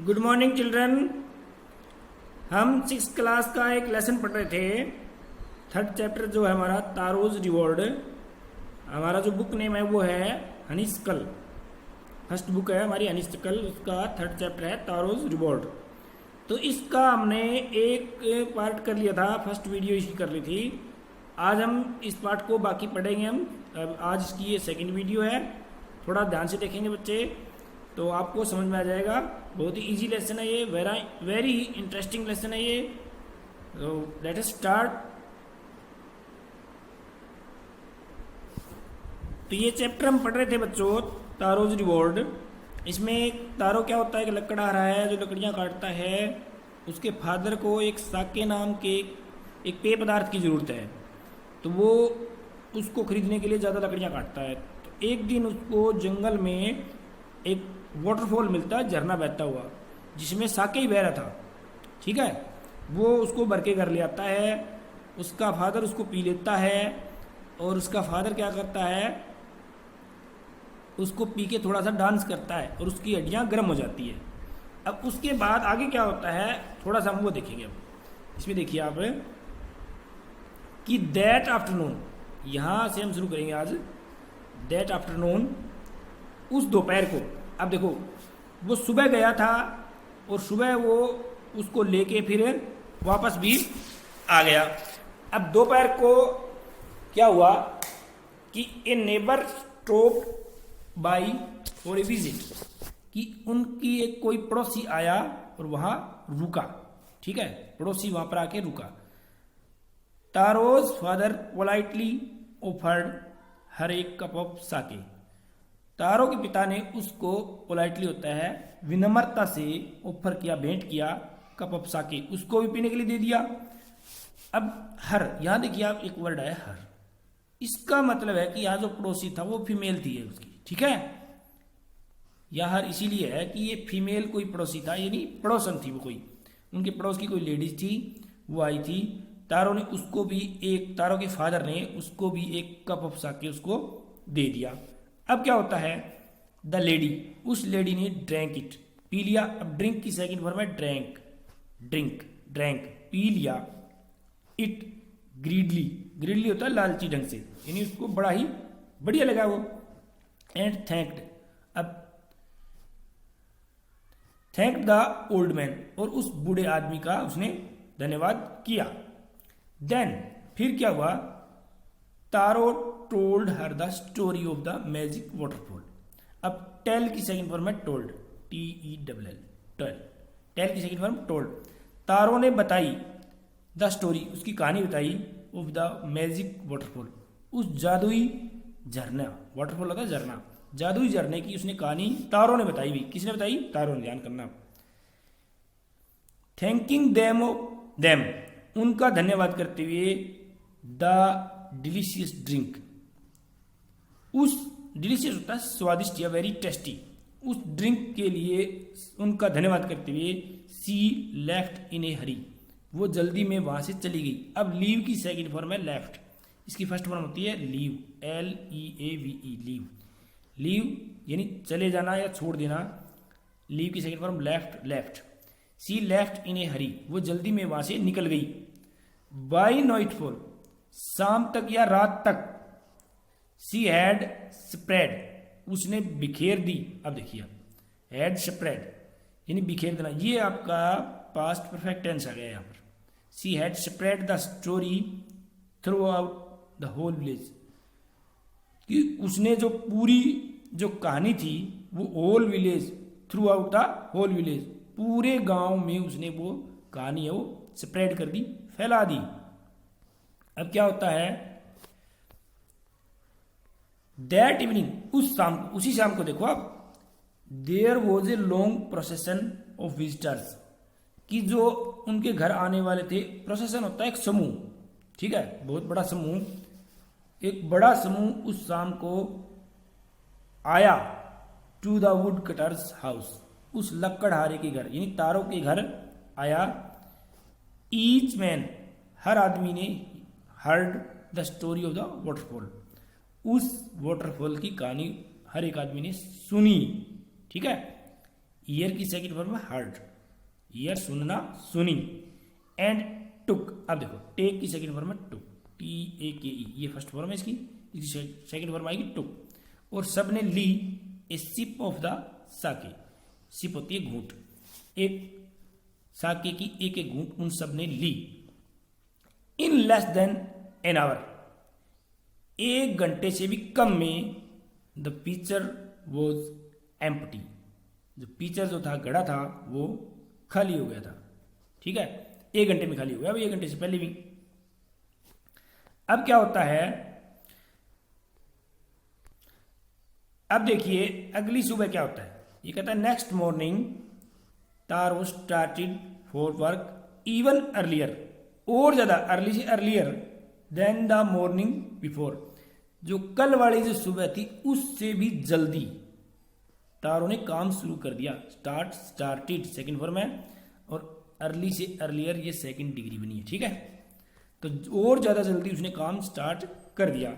Good morning children. हम 6th class का एक लेसन पढ़ रहे थे। थर्ड चैप्टर जो है हमारा तारोज रिवॉर्ड। हमारा जो बुक नेम है वो है हनीस्कल। फर्स्ट बुक है हमारी हनीस्कल, उसका थर्ड चैप्टर है तारोज रिवॉर्ड। तो इसका हमने एक पार्ट कर लिया था, फर्स्ट वीडियो इसकी कर ली थी। आज हम इस पार्ट को बाकी पढ़ेंगे हम। अब आज इसकी ये सेकंड वीडियो है। थोड़ा ध्यान से देखेंगे बच्चे तो आपको समझ में आ जाएगा। बहुत ही इजी लेसन है ये, वेरी इंटरेस्टिंग लेसन है ये। तो लेट अस स्टार्ट। तो ये चैप्टर हम पढ़ रहे थे बच्चों, तारोज रिवॉर्ड। इसमें तारो क्या होता है कि लकड़हारा है जो लकड़ियाँ काटता है। उसके फादर को एक साके नाम के एक पेय पदार्थ की ज़रूरत है, तो वो उसको खरीदने के लिए ज़्यादा लकड़ियाँ काटता है। तो एक दिन उसको जंगल में एक वाटरफॉल मिलता है, झरना बहता हुआ, जिसमें साके ही बह रहा था। ठीक है, वो उसको भर के घर ले आता है। उसका फादर उसको पी लेता है और उसका फादर क्या करता है, उसको पी के थोड़ा सा डांस करता है और उसकी हड्डियाँ गर्म हो जाती है। अब उसके बाद आगे क्या होता है थोड़ा सा हम वो देखेंगे। अब इसमें देखिए आप कि दैट आफ्टरनून, यहाँ से हम शुरू करेंगे आज। दैट आफ्टरनून, उस दोपहर को। अब देखो वो सुबह गया था और सुबह वो उसको लेके फिर वापस भी आ गया। अब दोपहर को क्या हुआ कि a neighbour stopped by for a visit, कि उनकी एक कोई पड़ोसी आया और वहां रुका। ठीक है, पड़ोसी वहां पर आके रुका। तारोज फादर पोलाइटली ऑफर्ड हर एक कप ऑफ साके। तारो के पिता ने उसको, पोलाइटली होता है विनम्रता से, ऑफर किया, भेंट किया कप ऑफ साके, उसको भी पीने के लिए दे दिया। अब हर, यहां देखिए आप एक वर्ड है हर। इसका मतलब है कि यहाँ जो पड़ोसी था वो फीमेल थी उसकी। ठीक है, यह हर इसीलिए है कि ये फीमेल कोई पड़ोसी था, यानी पड़ोसन थी वो, कोई उनके पड़ोस की कोई लेडीज थी, वो आई थी। तारो ने उसको भी एक, तारो के फादर ने उसको भी एक कप ऑफ साके उसको दे दिया। अब क्या होता है, द लेडी, उस लेडी ने ड्रैंक इट, पी लिया। अब ड्रिंक की सेकंड फॉर्म है ड्रैंक, ड्रिंक, ड्रैंक, पी लिया। इट ग्रीडली, ग्रीडली होता है लालची ढंग से, यानी उसको बड़ा ही बढ़िया लगा वो। एंड थैंक्ड, अब थैंक द ओल्ड मैन, और उस बूढ़े आदमी का उसने धन्यवाद किया। देन फिर क्या हुआ, Taro told her the story of the magic waterfall. अब टेल की सेकंड फॉर्म है टोल्ड, TELL, टेल। टेल की सेकंड फॉर्म टोल्ड। तारो ने बताई द स्टोरी, उसकी कहानी बताई, ऑफ द मैजिक वाटरफॉल, उस जादुई झरना, वाटरफॉल होता है झरना, जादुई झरने की उसने कहानी तारो ने बताई भी। किसने बताई? तारो ने, ध्यान करना। थैंकिंग देम, उनका धन्यवाद करते हुए, द डिलीशियस ड्रिंक, उस डिलीशियस होता है स्वादिष्ट या वेरी टेस्टी, उस ड्रिंक के लिए उनका धन्यवाद करते हुए, सी लेफ्ट इन ए हरी, वो जल्दी में वहां से चली गई। अब लीव की सेकंड फॉर्म है लेफ्ट, इसकी फर्स्ट फॉर्म होती है लीव, LEAVE, लीव। लीव यानी चले जाना या छोड़ देना। लीव की second form left, left. She left in a hurry, वो जल्दी में वहां से निकल गई। बाई नाइटफॉल, शाम तक या रात तक। सी हैड स्प्रेड, उसने बिखेर दी। अब देखिए, हैड स्प्रेड यानी बिखेर देना, ये आपका पास्ट परफेक्ट टेंस आ गया यहाँ पर। She had spread the story throughout the whole village, कि उसने जो पूरी जो कहानी थी वो whole village, throughout the whole village, पूरे गांव में उसने वो कहानी है वो स्प्रेड कर दी, फैला दी। अब क्या होता है, दैट इवनिंग, उस शाम, उसी शाम को देखो आप, there was a long procession of visitors, कि जो उनके घर आने वाले थे। प्रोसेसन होता है एक समूह, ठीक है, बहुत बड़ा समूह, एक बड़ा समूह उस शाम को आया। To the woodcutter's house, उस लकड़हारे के घर, यानी तारों के घर आया। ईच मैन, हर आदमी ने, heard the story of the waterfall, उस वाटरफॉल की कहानी हर एक आदमी ने सुनी। ठीक है, ईयर की सेकंड फॉर्म है हर्ड, ईयर सुनना, सुनी। एंड टुक, अब देखो टेक की सेकंड फॉर्म है टुक, TAKE, ये फर्स्ट फॉर्म है इसकी सेकंड फॉर्म आएगी टुक। और सब ने ली ए SIP of the Sakya, SIP होती है घूंट, एक साके की एक एक घूंट उन सब ने ली। In less than an hour, 1 घंटे से भी कम में द पिक्चर वॉज एम्प्टी, जो पिक्चर जो था घड़ा था वो खाली हो गया था। ठीक है, 1 घंटे में खाली हो गया, अब 1 घंटे से पहले भी। अब क्या होता है, अब देखिए अगली सुबह क्या होता है। ये कहता है next morning Taro started for work even earlier, और ज्यादा, अर्ली से earlier than the morning before, जो कल वाली जो सुबह थी उससे भी जल्दी तारों ने काम शुरू कर दिया। स्टार्टेड सेकंड फॉर्म है, और अर्ली से अर्लियर ये सेकंड डिग्री बनी है। ठीक है, तो और ज्यादा जल्दी उसने काम स्टार्ट कर दिया।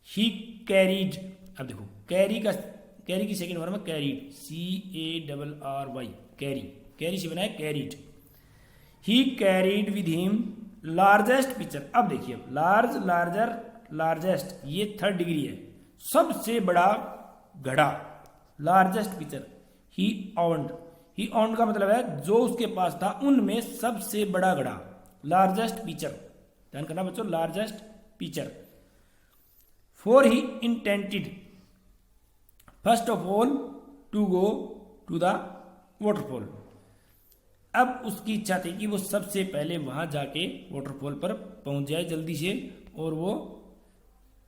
ही कैरीड, अब देखो कैरी की सेकंड फॉर्म है कैरीड, CARRY, कैरी से बना है carried. He carried with him largest picture, अब देखिए लार्ज, लार्जर, लार्जेस्ट, ये थर्ड डिग्री है, सबसे बड़ा घड़ा, लार्जेस्ट पिक्चर। ही ऑन्ड का मतलब है जो उसके पास था उनमें सबसे बड़ा घड़ा, लार्जेस्ट पिक्चर, ध्यान करना बच्चों, largest picture. For he intended first of all to go to the waterfall, अब उसकी इच्छा थी कि वो सबसे पहले वहां जाके वाटरफॉल पर पहुंच जाए जल्दी से। और वो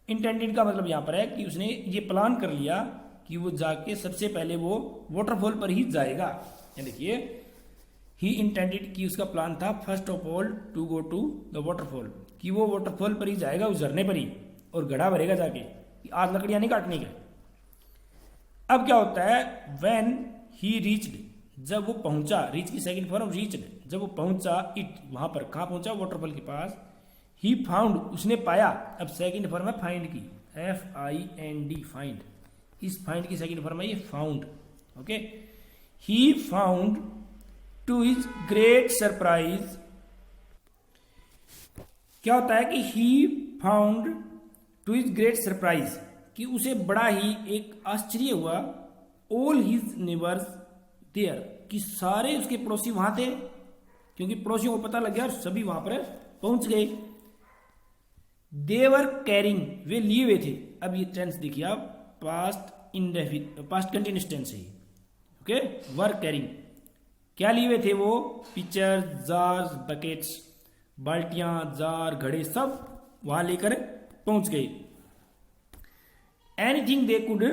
इंटेंडेड का मतलब यहां पर है कि उसने ये प्लान कर लिया कि वो जाके सबसे पहले वो वाटरफॉल पर ही जाएगा। ये देखिए ही इंटेंडेड कि उसका प्लान था first of all to go to the waterfall, कि वो वाटरफॉल पर ही जाएगा, उस झरने पर ही, और घड़ा भरेगा जाके, आज लकड़ियां नहीं काटने का। अब क्या होता है, व्हेन ही रीच्ड, जब वो पहुंचा, रीच की सेकंड फॉर्म रीच्ड, जब वो पहुंचा इट, वहां पर कहां पहुंचा, वाटरफॉल के पास। ही फाउंड, उसने पाया, अब सेकंड फॉर्म है फाइंड की, FIND, फाइंड, इस फाइंड की सेकंड फॉर्म है ये found. Okay, he found to his great surprise, क्या होता है कि he found to his great surprise, कि उसे बड़ा ही एक आश्चर्य हुआ, ऑल हिज नेबर्स देयर, कि सारे उसके पड़ोसी वहां थे, क्योंकि पड़ोसियों को पता लग गया और सभी वहां पर पहुंच गए। देवर कैरिंग, वे लिए हुए थे, अब ये टेंस देखिए आप, पास्ट कंटिन्यूअस टेंस है। ओके, वर कैरिंग, क्या लिए हुए थे वो, पिक्चर, जार्स, बकेट्स, बाल्टियां, जार, घड़े, सब वहां लेकर पहुंच गए। Anything they could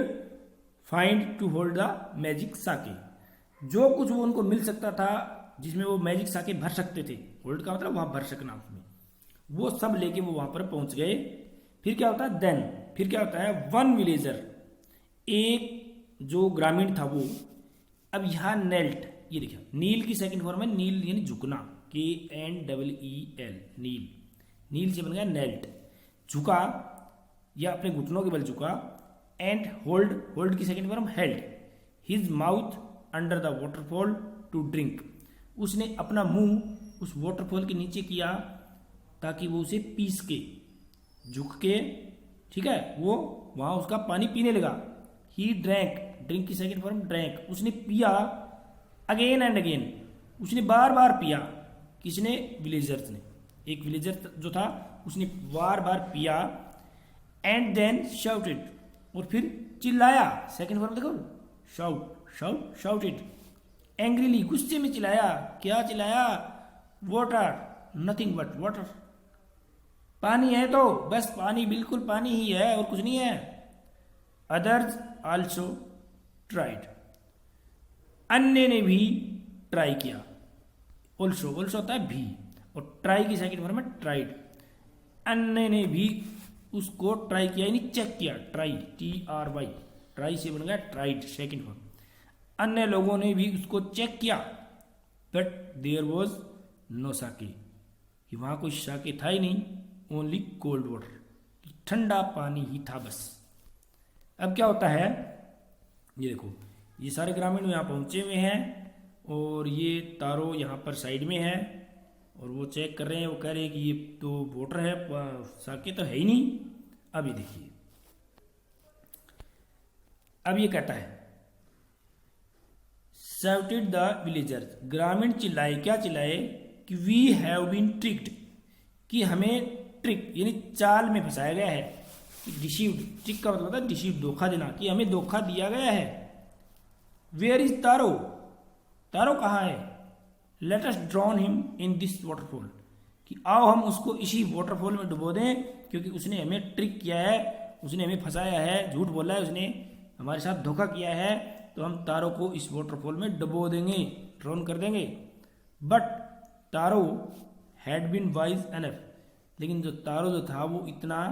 find to hold the magic sake, जो कुछ वो उनको मिल सकता था जिसमें वो मैजिक साके भर सकते थे, होल्ड का मतलब वहां भर सकना, उसमें वो सब लेके वो वहां पर पहुंच गए। फिर क्या होता है, देन, फिर क्या होता है, वन विलेजर, एक जो ग्रामीण था वो, अब यहां नेल्ट, ये देखिए नील की सेकंड फॉर्म है नील, यानी झुकना, KNEEL, नील, नील से बन गया नेल्ट, झुका या अपने घुटनों के बल झुका। एंड होल्ड की second form held, his mouth under the waterfall to drink, उसने अपना मुंह उस वाटरफॉल के नीचे किया ताकि वो उसे पीस के, झुक के, ठीक है, वो वहां उसका पानी पीने लगा। ही ड्रैंक, ड्रिंक की सेकंड फॉर्म ड्रैंक, उसने पिया, अगेन एंड अगेन, उसने बार बार पिया, किसने, विलेजर्स ने, एक विलेजर जो था उसने बार बार पिया। एंड देन शाउटेड, और फिर चिल्लाया, सेकंड फॉर्म देखो, शाउटेड, एंग्रीली, गुस्से में चिल्लाया, क्या चिल्लाया, वाटर, नथिंग बट वाटर, पानी है तो बस पानी, बिल्कुल पानी ही है और कुछ नहीं है। अदर्स आल्सो ट्राइड, अन्य ने भी ट्राई किया, ऑल्सो होता है भी, और ट्राई की सेकंड फॉर्म है ट्राइड, अन्य ने भी उसको ट्राई किया, यानी चेक किया, ट्राई, TRY, ट्राई से बन गया ट्राइड, सेकंड फॉर्म, अन्य लोगों ने भी उसको चेक किया। बट देयर वॉज नो साके, कि वहां कोई साके था ही नहीं, ओनली कोल्ड वाटर, ठंडा पानी ही था बस। अब क्या होता है, ये देखो, ये सारे ग्रामीण यहाँ पहुँचे हुए हैं और ये तारो यहाँ पर साइड में है और वो चेक कर रहे हैं। वो कह रहे हैं कि ये तो वोटर है, साके तो है ही नहीं। अब ये देखिए, अब ये कहता है शाउटेड द विलेजर्स, ग्रामीण चिल्लाए, क्या चिल्लाए कि वी हैव बीन ट्रिक्ड, कि हमें ट्रिक यानी चाल में फंसाया गया है। डिसीव्ड, ट्रिक का मतलब होता है डिसीव, धोखा देना, कि हमें धोखा दिया गया है। वेयर इज तारो, तारो कहाँ है? Let us drawn him in this waterfall, कि आओ हम उसको इसी वाटरफॉल में डुबो दें, क्योंकि उसने हमें ट्रिक किया है, उसने हमें फंसाया है, झूठ बोला है, उसने हमारे साथ धोखा किया है। तो हम तारो को इस वाटरफॉल में डुबो देंगे, ड्रॉन कर देंगे। But Taro had been wise enough, लेकिन जो तारो जो था वो इतना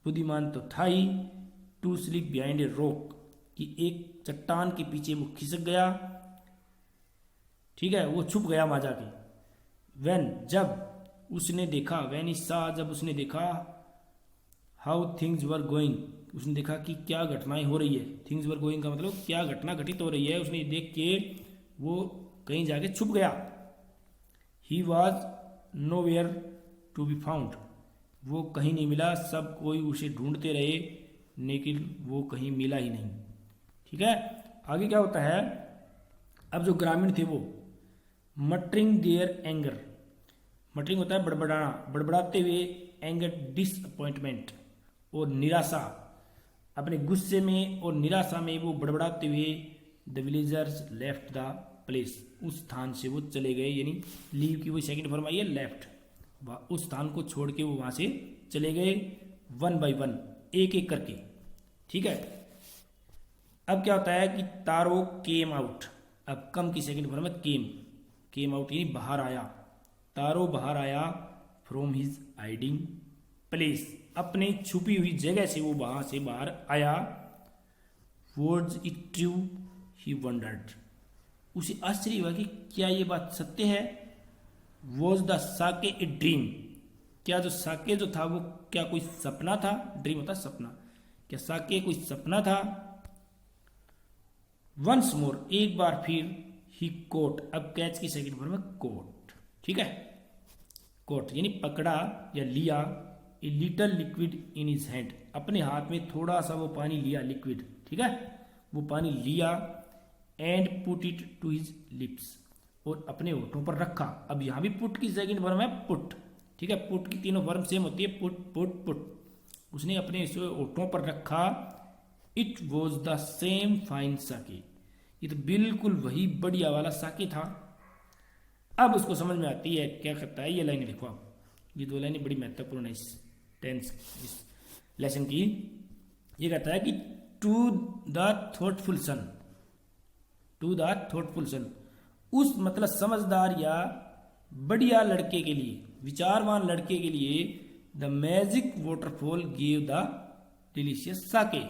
बुद्धिमान तो था ही, to sleep behind a rock, कि एक चट्टान के पीछे वो खिसक गया। ठीक है, वो छुप गया वहां जाके। वेन, जब उसने देखा, वेन इज सा, जब उसने देखा, हाउ थिंग्स वर गोइंग, उसने देखा कि क्या घटनाएं हो रही है। थिंग्स वर गोइंग का मतलब क्या घटना घटित हो रही है, उसने देख के वो कहीं जाके छुप गया। He was nowhere to be found, वो कहीं नहीं मिला, सब कोई उसे ढूंढते रहे लेकिन वो कहीं मिला ही नहीं। ठीक है, आगे क्या होता है? अब जो ग्रामीण थे वो मटरिंग देयर एंगर, मटरिंग होता है बड़बड़ाना, बड़बड़ाते हुए, एंगर डिसअपॉइंटमेंट और निराशा, अपने गुस्से में और निराशा में वो बड़बड़ाते हुए, the villagers left the place, उस स्थान से वो चले गए। यानी लीव की वो सेकंड फॉर्म आई है, लेफ्ट, उस स्थान को छोड़ के वो वहां से चले गए, वन बाय वन, एक एक करके। ठीक है, अब क्या होता है कि तारो केम आउट, अब कम की सेकंड फॉर्म है केम, केम आउट यानी बाहर आया। तारो बाहर आया फ्रॉम हिज हाइडिंग प्लेस, अपने छुपी हुई जगह से वो वहां से बाहर आया। Words it true, he wondered, उसे आश्चर्य हुआ कि क्या ये बात सत्य है। Was the Sakya a dream, क्या जो साके जो था वो क्या कोई सपना था? ड्रीम होता सपना, क्या साके कोई सपना था? वंस मोर, एक बार फिर, ही कोट, अब कैच की सेकंड फॉर्म में कोट। ठीक है, कोट यानी पकड़ा या लिया। A little liquid in his hand, अपने हाथ में थोड़ा सा वो पानी लिया, लिक्विड। ठीक है, वो पानी लिया, and put it to his lips, और अपने होठों पर रखा। अब यहां भी पुट की सेकंड फॉर्म है पुट। ठीक है, पुट की तीनों फॉर्म सेम होती है, पुट पुट पुट। उसने अपने होठों पर रखा। It was the same fine sake, ये तो बिल्कुल वही बढ़िया वाला साके था। अब उसको समझ में आती है, क्या करता है, ये लाइनें लिखो आप, ये दो लाइनें बड़ी महत्वपूर्ण है इस टेंस, इस लेसन की। ये कहता है कि to the thoughtful son, to the thoughtful son, उस मतलब समझदार या बढ़िया लड़के के लिए, विचारवान लड़के के लिए, the magic waterfall give the delicious sake,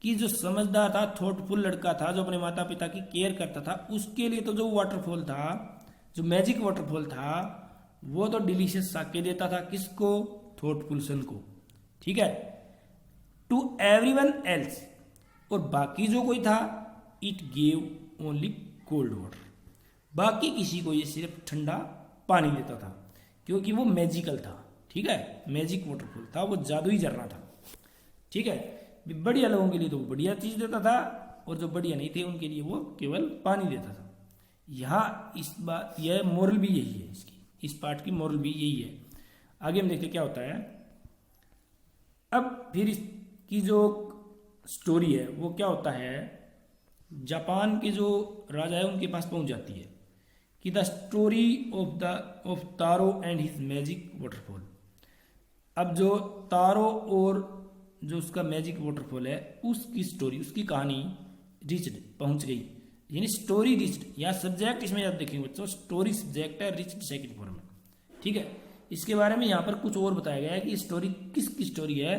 कि जो समझदार था, थॉटफुल लड़का था, जो अपने माता पिता की केयर करता था, उसके लिए तो जो वाटरफॉल था, जो मैजिक वाटरफॉल था, वो तो डिलीशियस साके देता था। किसको? थॉटफुल सन को। ठीक है, टू एवरीवन एल्स, और बाकी जो कोई था, it gave only cold water, बाकी किसी को ये सिर्फ ठंडा पानी देता था, क्योंकि वो मैजिकल था। ठीक है, मैजिक वाटरफॉल था, वो जादुई झरना था। ठीक है, बढ़िया लोगों के लिए तो वो बढ़िया चीज देता था, और जो बढ़िया नहीं थे उनके लिए वो केवल पानी देता था। यहाँ इस बात, यह मोरल भी यही है इसकी, इस पार्ट की मोरल भी यही है। आगे हम देखते क्या होता है। अब फिर इसकी जो स्टोरी है वो क्या होता है, जापान के जो राजा है उनके पास पहुंच जाती है, कि the story of taro and his magic waterfall. अब जो तारो और जो उसका मैजिक वाटरफॉल है, उसकी स्टोरी, उसकी कहानी रिच्ड, पहुंच गई, यानी स्टोरी रिच्ड। यहाँ सब्जेक्ट इसमें आप देखेंगे बच्चों, स्टोरी सब्जेक्ट है, रिच्ड सेकंड फॉर्म है। ठीक है, इसके बारे में यहाँ पर कुछ और बताया गया है कि स्टोरी किसकी स्टोरी है।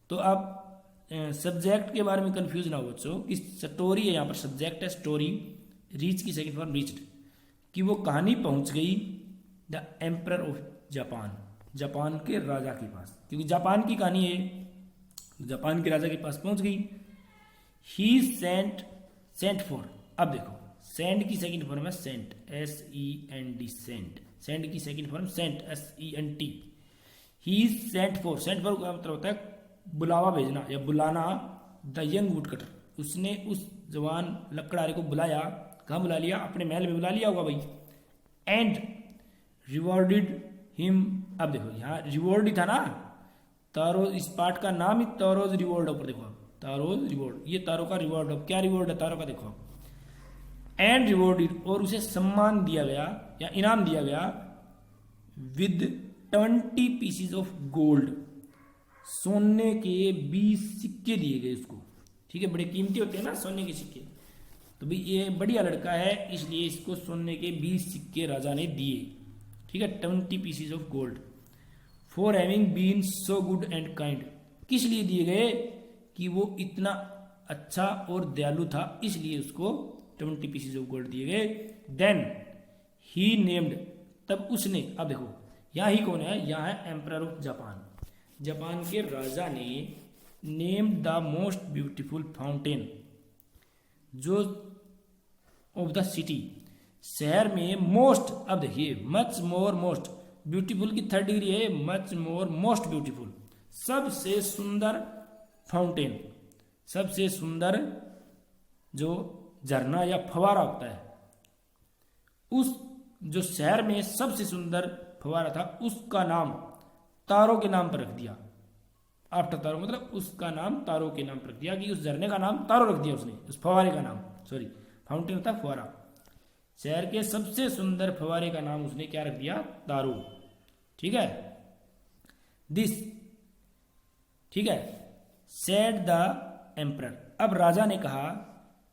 तो आप सब्जेक्ट के बारे में कंफ्यूज ना हो बच्चों, कि स्टोरी है, यहाँ पर सब्जेक्ट है स्टोरी, रीच की सेकंड फॉर्म रिच्ड, कि वो कहानी पहुंच गई the emperor of Japan, Japan के राजा के पास, क्योंकि जापान की कहानी है, जापान के राजा के पास पहुंच गई। ही सेंट फॉर, अब देखो सेंड की सेकंड फॉर्म है सेंट, SEND सेंट, सेंड की second form sent, SENT। He sent for, sent for का मतलब होता है बुलावा भेजना या बुलाना, द यंग वुड कटर, उसने उस जवान लकड़हारे को बुलाया, कहाँ बुला लिया, अपने महल में बुला लिया होगा भाई। एंड रिवॉर्डेड हिम, अब देखो यहाँ रिवॉर्ड ही था ना, तारो, इस पार्ट का नाम ही तारोज रिवॉर्ड ऊपर देखो आप, तारोज रिवॉर्ड, ये तारो का रिवॉर्ड, अब क्या रिवॉर्ड है तारो का देखो आप। एंड रिवॉर्डेड, और उसे सम्मान दिया गया या इनाम दिया गया, विद 20 पीसीज ऑफ गोल्ड, सोने के 20 सिक्के दिए गए उसको, ठीक है, बड़े कीमती होते हैं ना सोने के सिक्के, तो भाई ये बढ़िया लड़का है इसलिए इसको सोने के 20 सिक्के राजा ने दिए, ठीक है, 20 pieces of gold. For having been so good and kind, किस लिए दिए गए, कि वो इतना अच्छा और दयालु था, इसलिए उसको 20 पीसीज ऑफ गोल्ड दिए गए। देन ही नेम्ड, तब उसने, अब देखो यहाँ ही कौन है, यहाँ है एम्परर ऑफ जापान, जापान के राजा ने named the most beautiful fountain, जो ऑफ द सिटी, शहर में मोस्ट, अब देखिए मच मोर मोस्ट ब्यूटीफुल की थर्ड डिग्री है, मच मोर मोस्ट ब्यूटीफुल, सबसे सुंदर फाउंटेन, सबसे सुंदर जो झरना या फवारा होता है, उस जो शहर में सबसे सुंदर फवारा था उसका नाम तारों के नाम पर रख दिया। आफ्टर तारो मतलब उसका नाम तारों के नाम पर रख दिया, कि उस झरने का नाम तारो रख दिया उसने, उस फवारे का नाम, सॉरी फाउंटेन था फवारा, शहर के सबसे सुंदर फवारे का नाम उसने क्या रख दिया, तारो, ठीक है। दिस, ठीक है, सेड द एम्परर, अब राजा ने कहा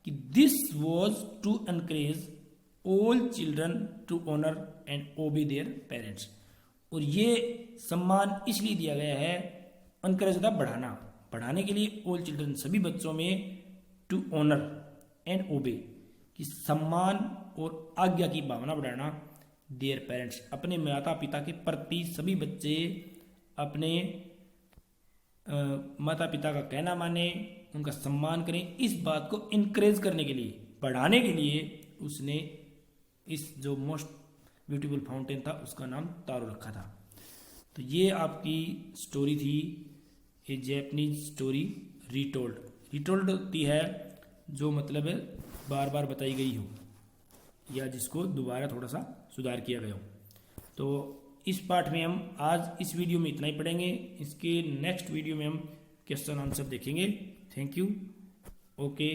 कि this was to encourage all children to honour and obey their parents, और ये सम्मान इसलिए दिया गया है, एनकरेज होता है बढ़ाना, बढ़ाने के लिए ऑल चिल्ड्रन सभी बच्चों में, टू ऑनर एंड ओबे कि सम्मान और आज्ञा की भावना बढ़ाना, देयर पेरेंट्स अपने माता पिता के प्रति सभी बच्चे अपने माता पिता का कहना माने, उनका सम्मान करें, इस बात को इनकरेज करने के लिए, बढ़ाने के लिए उसने इस जो मोस्ट ब्यूटीफुल फाउंटेन था उसका नाम तारो रखा था। तो ये आपकी स्टोरी थी, ये जैपनीज स्टोरी रीटोल्ड, रीटोल्ड होती है जो मतलब बार बार बताई गई हो या जिसको दोबारा थोड़ा सा सुधार किया गया हो। तो इस पाठ में हम आज इस वीडियो में इतना ही पढ़ेंगे, इसके नेक्स्ट वीडियो में हम क्वेश्चन आंसर देखेंगे। Thank you, okay.